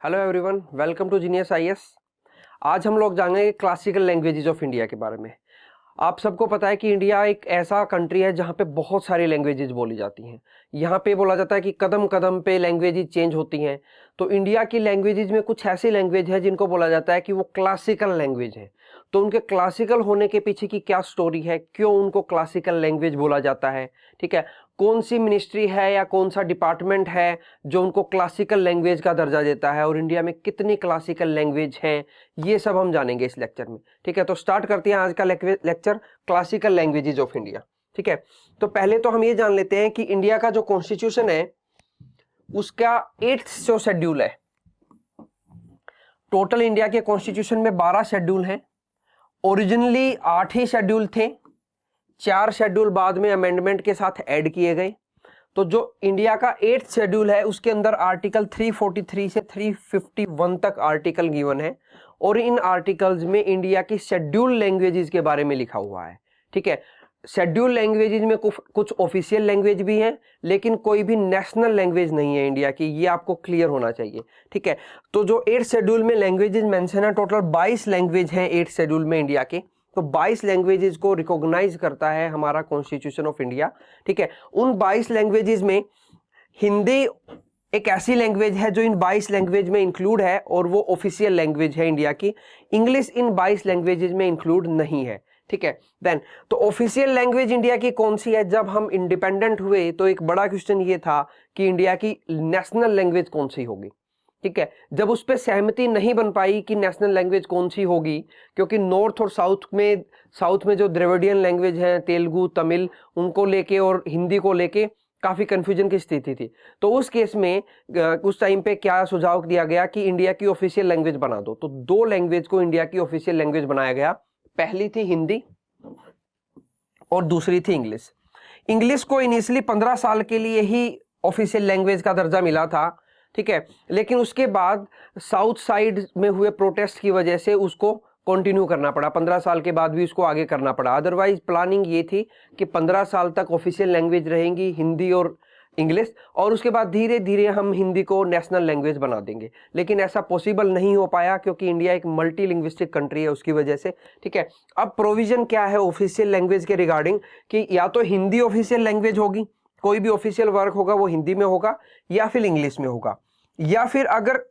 Hello everyone, welcome to genius IAS. आज हम लोग जानेंगे क्लासिकल लैंग्वेजेस ऑफ इंडिया के बारे में। आप सबको पता है कि इंडिया एक ऐसा कंट्री है जहाँ पे बहुत सारी लैंग्वेजेस बोली जाती हैं। यहाँ पे बोला जाता है कि कदम कदम पे लैंग्वेजेस चेंज होती हैं। तो इंडिया की लैंग्वेजेस में कुछ ऐसी लैंग्वेज है जिनको बोला जाता है कि वो क्लासिकल लैंग्वेज है। तो उनके क्लासिकल होने के पीछे की क्या स्टोरी है, क्यों उनको क्लासिकल लैंग्वेज बोला जाता है, ठीक है, कौन सी मिनिस्ट्री है या कौन सा डिपार्टमेंट है जो उनको क्लासिकल लैंग्वेज का दर्जा देता है, और इंडिया में कितनी क्लासिकल लैंग्वेज हैं, ये सब हम जानेंगे इस लेक्चर में। ठीक है, तो स्टार्ट करते हैं आज का lecture classical languages of India. ठीक है, तो पहले तो हम ये जान लेते हैं कि इंडिया का जो कॉन्स्टिट्यूशन है उसका 8th जो शेड्यूल है। टोटल इंडिया के कॉन्स्टिट्यूशन में 12 शेड्यूल हैं। ओरिजिनली 8 ही शेड्यूल थे, 4 शेड्यूल बाद में अमेंडमेंट के साथ ऐड किए गए। तो जो इंडिया का 8th शेड्यूल है उसके अंदर आर्टिकल 343 से 351 तक आर्टिकल गिवन है, और इन आर्टिकल्स में इंडिया की शेड्यूल लैंग्वेजेस के बारे में लिखा हुआ है। ठीक है, शेड्यूल लैंग्वेजेस में कुछ ऑफिशियल लैंग्वेज भी हैं, लेकिन कोई भी नेशनल लैंग्वेज नहीं है इंडिया की, ये आपको क्लियर होना चाहिए। ठीक है, तो जो 8th शेड्यूल में लैंग्वेजेस मेंशन है, टोटल 22 लैंग्वेज हैं 8th शेड्यूल में इंडिया के। तो 22 लैंग्वेजेस को रिकॉग्नाइज करता है हमारा कॉन्स्टिट्यूशन ऑफ इंडिया। ठीक है, उन 22 लैंग्वेजेस में हिंदी एक ऐसी लैंग्वेज है जो इन 22 लैंग्वेज में इंक्लूड है, और वो ऑफिशियल लैंग्वेज है इंडिया की। इंग्लिश इन 22 लैंग्वेजेस में इंक्लूड नहीं है। ठीक है, देन तो ऑफिशियल लैंग्वेज इंडिया की कौन सी है? जब हम इंडिपेंडेंट हुए तो एक बड़ा क्वेश्चन ये था कि इंडिया की नेशनल लैंग्वेज कौन सी होगी। ठीक है, जब उस पर सहमति नहीं बन पाई कि नेशनल लैंग्वेज कौन सी होगी, क्योंकि नॉर्थ और साउथ में जो द्रविडियन लैंग्वेज है, तेलुगु, तमिल, उनको लेके और हिंदी को लेके काफी कंफ्यूजन की स्थिति थी। तो उस केस में उस टाइम पे क्या सुझाव दिया गया कि इंडिया की ऑफिशियल लैंग्वेज बना दो। तो 2 लैंग्वेज को इंडिया की ऑफिशियल लैंग्वेज बनाया गया। पहली थी हिंदी और दूसरी थी इंग्लिश। इंग्लिश को इनिशियली 15 साल के लिए ही ऑफिशियल लैंग्वेज का दर्जा मिला था। ठीक है, लेकिन उसके बाद साउथ साइड में हुए प्रोटेस्ट की वजह से उसको कंटिन्यू करना पड़ा। 15 साल के बाद भी उसको आगे करना पड़ा। अदरवाइज प्लानिंग ये थी कि 15 साल तक ऑफिशियल लैंग्वेज रहेंगी हिंदी और इंग्लिश, और उसके बाद धीरे धीरे हम हिंदी को नेशनल लैंग्वेज बना देंगे। लेकिन ऐसा पॉसिबल नहीं हो पाया, क्योंकि इंडिया एक मल्टी लिंग्विस्टिक कंट्री है, उसकी वजह से। ठीक है, अब प्रोविजन क्या है ऑफिशियल लैंग्वेज के रिगार्डिंग, कि या तो हिंदी ऑफिशियल लैंग्वेज होगी, कोई भी ऑफिशियल वर्क होगा वो हिंदी में होगा, या फिर इंग्लिश में होगा, या फिर अगर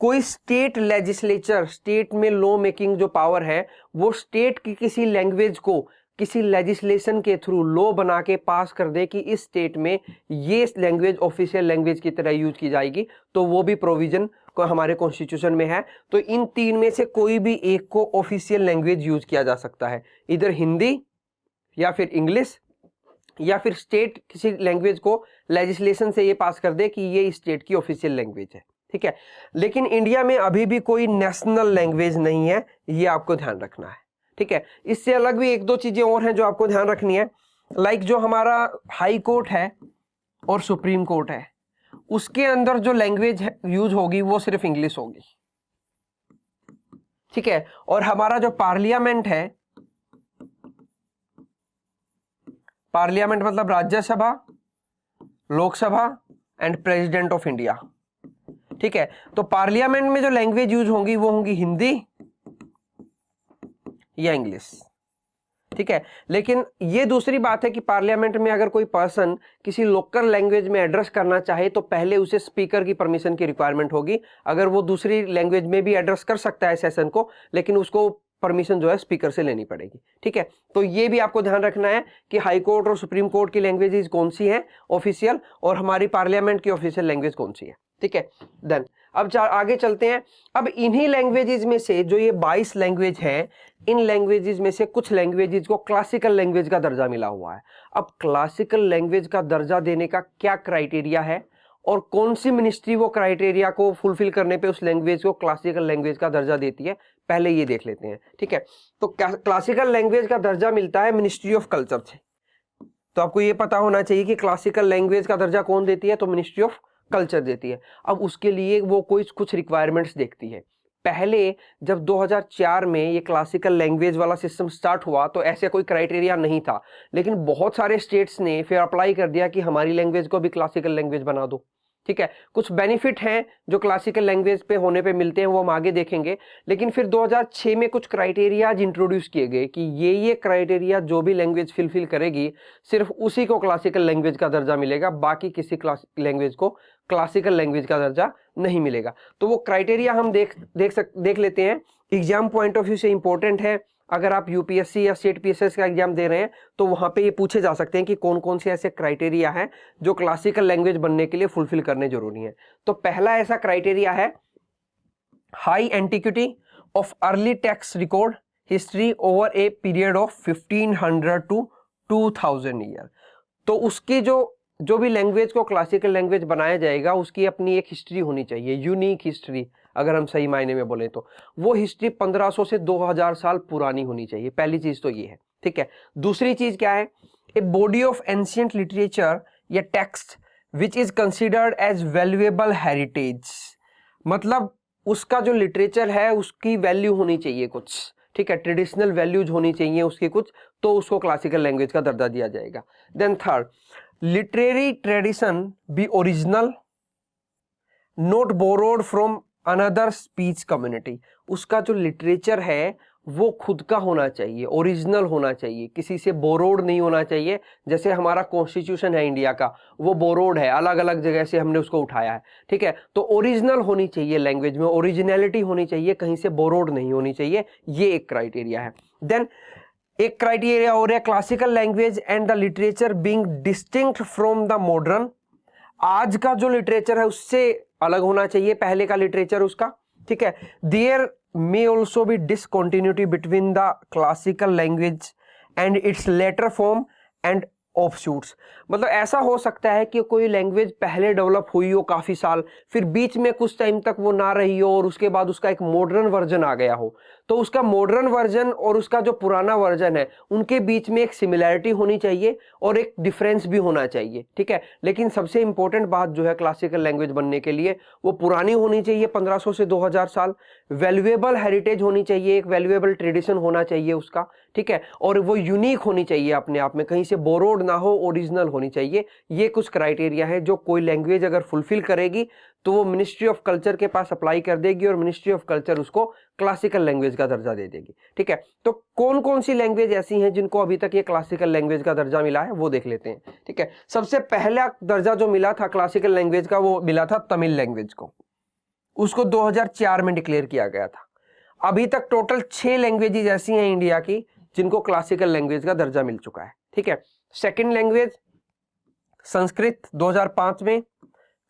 कोई स्टेट लेजिस्लेचर, स्टेट में लॉ मेकिंग जो पावर है, वो स्टेट की किसी लैंग्वेज को किसी लेजिस्लेशन के थ्रू लॉ बना के पास कर दे कि इस स्टेट में ये लैंग्वेज ऑफिशियल लैंग्वेज की तरह यूज की जाएगी, तो वो भी प्रोविजन को हमारे कॉन्स्टिट्यूशन में है। तो इन 3 में से कोई भी एक को ऑफिशियल लैंग्वेज यूज किया जा सकता है, इधर हिंदी या फिर इंग्लिश, या फिर स्टेट किसी लैंग्वेज को लेजिस्लेशन से ये पास कर दे कि ये स्टेट की ऑफिशियल लैंग्वेज है। ठीक है, लेकिन इंडिया में अभी भी कोई नेशनल लैंग्वेज नहीं है, ये आपको ध्यान रखना है। ठीक है, इससे अलग भी 1-2 चीजें और हैं जो आपको ध्यान रखनी है। लाइक जो हमारा हाई कोर्ट है और सुप्रीम कोर्ट है, उसके अंदर जो लैंग्वेज यूज होगी वो सिर्फ इंग्लिश होगी। ठीक है, और हमारा जो पार्लियामेंट है, पार्लियामेंट मतलब Rajya Sabha, Lok Sabha and president of India. ठीक है, तो पार्लियामेंट में जो लैंग्वेज यूज होंगी वो होंगी हिंदी या इंग्लिश। ठीक है, लेकिन ये दूसरी बात है कि पार्लियामेंट में अगर कोई पर्सन किसी लोकल लैंग्वेज में एड्रेस करना चाहे तो पहले उसे स्पीकर की परमिशन की रिक्वायरमेंट होगी। अगर वो दूसरी लैंग्वेज में भी एड्रेस कर सकता है सेशन को, लेकिन उसको परमिशन जो है स्पीकर से लेनी पड़ेगी। ठीक है, तो ये भी आपको ध्यान रखना है कि हाई कोर्ट और सुप्रीम कोर्ट की लैंग्वेजेस कौन सी हैं ऑफिशियल, और हमारी पार्लियामेंट की ऑफिशियल लैंग्वेज कौन सी है। ठीक है, देन अब आगे चलते हैं। अब इन्हीं लैंग्वेजेस में से जो ये 22 लैंग्वेज हैं, इन लैंग्वेजेस में से कुछ लैंग्वेजेस को क्लासिकल लैंग्वेज का दर्जा मिला हुआ है। अब क्लासिकल लैंग्वेज का दर्जा देने का क्या क्राइटेरिया है, और कौन सी मिनिस्ट्री वो क्राइटेरिया को फुलफिल करने पे उस लैंग्वेज को क्लासिकल लैंग्वेज का दर्जा देती है, पहले ये देख लेते हैं। ठीक है, तो क्लासिकल लैंग्वेज का दर्जा मिलता है मिनिस्ट्री ऑफ कल्चर से। तो आपको ये पता होना चाहिए कि क्लासिकल लैंग्वेज का दर्जा कौन देती है, तो मिनिस्ट्री ऑफ कल्चर देती है। अब उसके लिए वो कुछ रिक्वायरमेंट्स देखती है। पहले जब 2004 में ये क्लासिकल लैंग्वेज वाला सिस्टम स्टार्ट हुआ तो ऐसे कोई क्राइटेरिया नहीं था, लेकिन बहुत सारे स्टेट्स ने फिर अप्लाई कर दिया कि हमारी लैंग्वेज को भी क्लासिकल लैंग्वेज बना दो। ठीक है। कुछ बेनिफिट हैं जो क्लासिकल लैंग्वेज पे होने पे मिलते हैं, वो हम आगे देखेंगे। लेकिन फिर 2006 में कुछ क्राइटेरियाज इंट्रोड्यूस किए गए कि ये क्राइटेरिया जो भी लैंग्वेज फिलफिल करेगी सिर्फ उसी को क्लासिकल लैंग्वेज का दर्जा मिलेगा, बाकी किसी लैंग्वेज को क्लासिकल लैंग्वेज का दर्जा नहीं मिलेगा। तो वो क्राइटेरिया हम देख लेते हैं। एग्जाम पॉइंट ऑफ व्यू से इंपॉर्टेंट है। अगर आप यूपीएससी या स्टेट पीएसएस का एग्जाम दे रहे हैं तो वहां पे ये पूछे जा सकते हैं कि कौन कौन से ऐसे क्राइटेरिया हैं जो क्लासिकल लैंग्वेज बनने के लिए फुलफिल करने जरूरी है। तो पहला ऐसा क्राइटेरिया है high antiquity of early text record history over a period of 1500 to 2000 year. तो उसकी जो भी लैंग्वेज को क्लासिकल लैंग्वेज बनाया जाएगा उसकी अपनी एक हिस्ट्री होनी चाहिए, यूनिक हिस्ट्री। अगर हम सही मायने में बोले तो वो हिस्ट्री 1500 से 2000 साल पुरानी होनी चाहिए। पहली चीज तो ये है, ठीक है। दूसरी चीज क्या है, a body of ancient literature या text which is considered as valuable heritage. मतलब उसका जो लिटरेचर है उसकी वैल्यू होनी चाहिए कुछ, ठीक है, ट्रेडिशनल वैल्यूज होनी चाहिए उसकी कुछ, तो उसको क्लासिकल लैंग्वेज का दर्जा दिया जाएगा। Then third, literary tradition be original not borrowed from another speech community. उसका जो लिटरेचर है वो खुद का होना चाहिए, ओरिजिनल होना चाहिए, किसी से बोरोड नहीं होना चाहिए। जैसे हमारा कॉन्स्टिट्यूशन है इंडिया का, वो बोरोड है, अलग अलग जगह से हमने उसको उठाया है, ठीक है। तो ओरिजिनल होनी चाहिए, लैंग्वेज में ओरिजिनलिटी होनी चाहिए, कहीं से बोरोड नहीं होनी चाहिए। ये एक क्राइटेरिया है। देन एक क्राइटेरिया हो रहा है classical language and the literature being distinct from the modern. आज का जो लिटरेचर है उससे अलग होना चाहिए पहले का लिटरेचर उसका, ठीक है। There may also be discontinuity between the classical language and its later form and offshoots. मतलब ऐसा हो सकता है कि कोई लैंग्वेज पहले डेवलप हुई हो काफी साल, फिर बीच में कुछ टाइम तक वो ना रही हो और उसके बाद उसका एक मॉडर्न वर्जन आ गया हो। तो उसका मॉडर्न वर्जन और उसका जो पुराना वर्जन है उनके बीच में एक सिमिलैरिटी होनी चाहिए और एक डिफरेंस भी होना चाहिए, ठीक है। लेकिन सबसे इंपॉर्टेंट बात जो है क्लासिकल लैंग्वेज बनने के लिए वो पुरानी होनी चाहिए 1500 से 2000 साल, वैल्यूएबल हेरिटेज होनी चाहिए, एक वैल्यूएबल ट्रेडिशन होना चाहिए उसका, ठीक है, और वो यूनिक होनी चाहिए अपने आप में, कहीं से बोरोड ना हो, ओरिजिनल होनी चाहिए। ये कुछ क्राइटेरिया है जो कोई लैंग्वेज अगर फुलफिल करेगी तो वो मिनिस्ट्री ऑफ कल्चर के पास अप्लाई कर देगी और मिनिस्ट्री ऑफ कल्चर उसको क्लासिकल लैंग्वेज का दर्जा दे देगी, ठीक है। तो कौन कौन सी लैंग्वेज ऐसी हैं जिनको अभी तक ये क्लासिकल लैंग्वेज का दर्जा मिला है वो देख लेते हैं, ठीक है। सबसे पहला दर्जा जो मिला था क्लासिकल लैंग्वेज का वो मिला था तमिल लैंग्वेज को, उसको 2004 में डिक्लेयर किया गया था। अभी तक टोटल 6 लैंग्वेजेज ऐसी हैं इंडिया की जिनको क्लासिकल लैंग्वेज का दर्जा मिल चुका है, ठीक है। सेकंड लैंग्वेज संस्कृत 2005 में,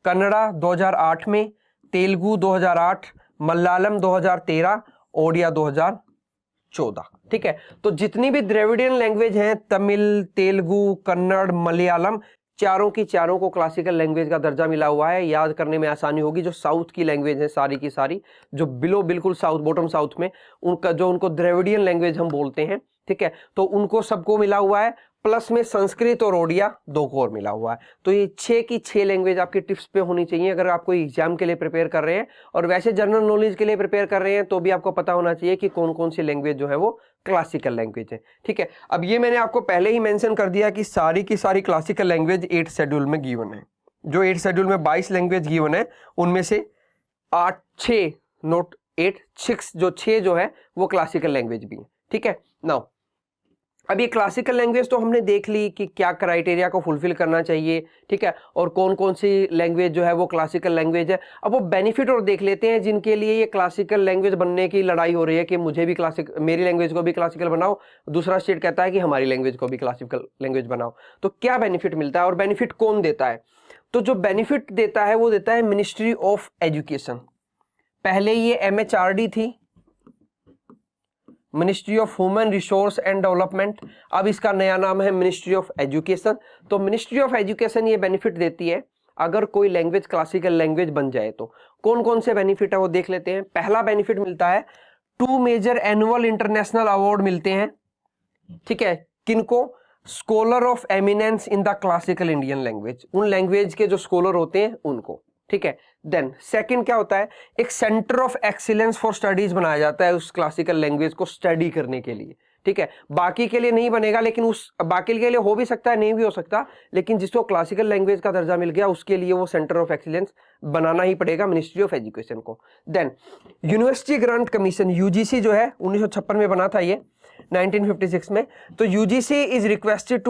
कन्नड़ा 2008 में, तेलुगु 2008, मलयालम 2013, ओडिया 2014, ठीक है। तो जितनी भी द्रविडियन लैंग्वेज हैं, तमिल, तेलुगु, कन्नड़, मलयालम, चारों की चारों को क्लासिकल लैंग्वेज का दर्जा मिला हुआ है। याद करने में आसानी होगी। जो साउथ की लैंग्वेज है सारी की सारी, जो बिल्कुल साउथ बॉटम साउथ में उनका जो उनको द्रविडियन लैंग्वेज हम बोलते हैं, ठीक है, तो उनको सबको मिला हुआ है। प्लस में संस्कृत और ओडिया 2 को और मिला हुआ है। तो ये 6 की 6 लैंग्वेज आपकी टिप्स पे होनी चाहिए अगर आप कोई एग्जाम के लिए प्रिपेयर कर रहे हैं, और वैसे जनरल नॉलेज के लिए प्रिपेयर कर रहे हैं तो भी आपको पता होना चाहिए कि कौन कौन सी लैंग्वेज जो है वो क्लासिकल लैंग्वेज है, ठीक है। अब ये मैंने आपको पहले ही मेंशन कर दिया कि सारी की सारी क्लासिकल लैंग्वेज 8 शेड्यूल में गिवन है। जो 8 शेड्यूल में 22 लैंग्वेज गिवन है उनमें से 6 नोट 8 6 जो है वो क्लासिकल लैंग्वेज भी है, ठीक है। नाउ अब ये क्लासिकल लैंग्वेज तो हमने देख ली कि क्या क्राइटेरिया को फुलफिल करना चाहिए, ठीक है, और कौन कौन सी लैंग्वेज जो है वो क्लासिकल लैंग्वेज है। अब वो बेनिफिट और देख लेते हैं जिनके लिए ये क्लासिकल लैंग्वेज बनने की लड़ाई हो रही है कि मुझे भी मेरी लैंग्वेज को भी क्लासिकल बनाओ, दूसरा स्टेट कहता है कि हमारी लैंग्वेज को भी क्लासिकल लैंग्वेज बनाओ। तो क्या बेनिफिट मिलता है और बेनिफिट कौन देता है? तो जो बेनिफिट देता है वो देता है मिनिस्ट्री ऑफ एजुकेशन। पहले ये MHRD थी, ministry of human resource and development, अब इसका नया नाम है मिनिस्ट्री ऑफ एजुकेशन। तो मिनिस्ट्री ऑफ एजुकेशन ये बेनिफिट देती है अगर कोई लैंग्वेज क्लासिकल लैंग्वेज बन जाए तो। कौन कौन से बेनिफिट है वो देख लेते हैं। पहला बेनिफिट मिलता है 2 मेजर एनुअल इंटरनेशनल अवार्ड मिलते हैं, ठीक है, किनको? Scholar of eminence in the classical Indian language, उन लैंग्वेज के जो स्कॉलर होते हैं उनको, ठीक है। देन सेकंड क्या होता है, एक centre of excellence for studies बनाया जाता है उस क्लासिकल लैंग्वेज को स्टडी करने के लिए, ठीक है, बाकी के लिए नहीं बनेगा, लेकिन उस बाकी के लिए हो भी सकता है, नहीं भी हो सकता, लेकिन जिसको क्लासिकल लैंग्वेज का दर्जा मिल गया उसके लिए वो सेंटर ऑफ एक्सीलेंस बनाना ही पड़ेगा मिनिस्ट्री ऑफ एजुकेशन को। Then university grant commission, UGC जो है 1956 में बना था ये 1956 में। तो UGC is requested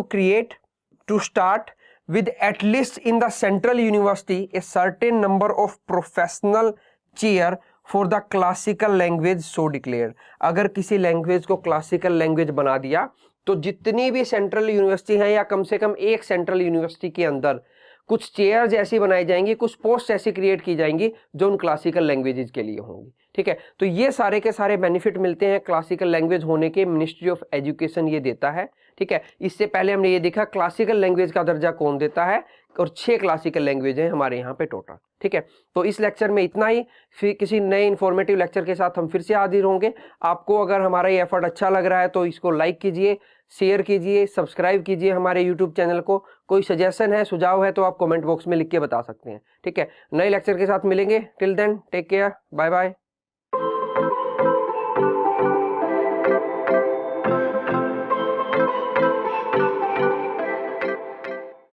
to start with at least in the central university a certain number of professional chair for the classical language so declared। अगर किसी लैंग्वेज को क्लासिकल लैंग्वेज बना दिया तो जितनी भी सेंट्रल यूनिवर्सिटी हैं या कम से कम एक सेंट्रल यूनिवर्सिटी के अंदर कुछ चेयर्स ऐसी बनाई जाएंगी, कुछ पोस्ट ऐसी क्रिएट की जाएंगी जो उन क्लासिकल लैंग्वेजेस के लिए होंगी। ठीक है, तो ये सारे के सारे बेनिफिट मिलते हैं क्लासिकल लैंग्वेज होने के, मिनिस्ट्री ऑफ एजुकेशन ये देता है। ठीक है, इससे पहले हमने ये देखा क्लासिकल लैंग्वेज का दर्जा कौन देता है, और 6 क्लासिकल लैंग्वेज हैं हमारे यहाँ पे टोटल। ठीक है, तो इस लेक्चर में इतना ही, फिर किसी नए इन्फॉर्मेटिव लेक्चर के साथ हम फिर से हाजिर होंगे। आपको अगर हमारा ये एफर्ट अच्छा लग रहा है तो इसको लाइक कीजिए, शेयर कीजिए, सब्सक्राइब कीजिए हमारे यूट्यूब चैनल को। कोई सजेशन है, सुझाव है तो आप कमेंट बॉक्स में लिख के बता सकते हैं। ठीक है, नए लेक्चर के साथ मिलेंगे। Till then take care, bye bye.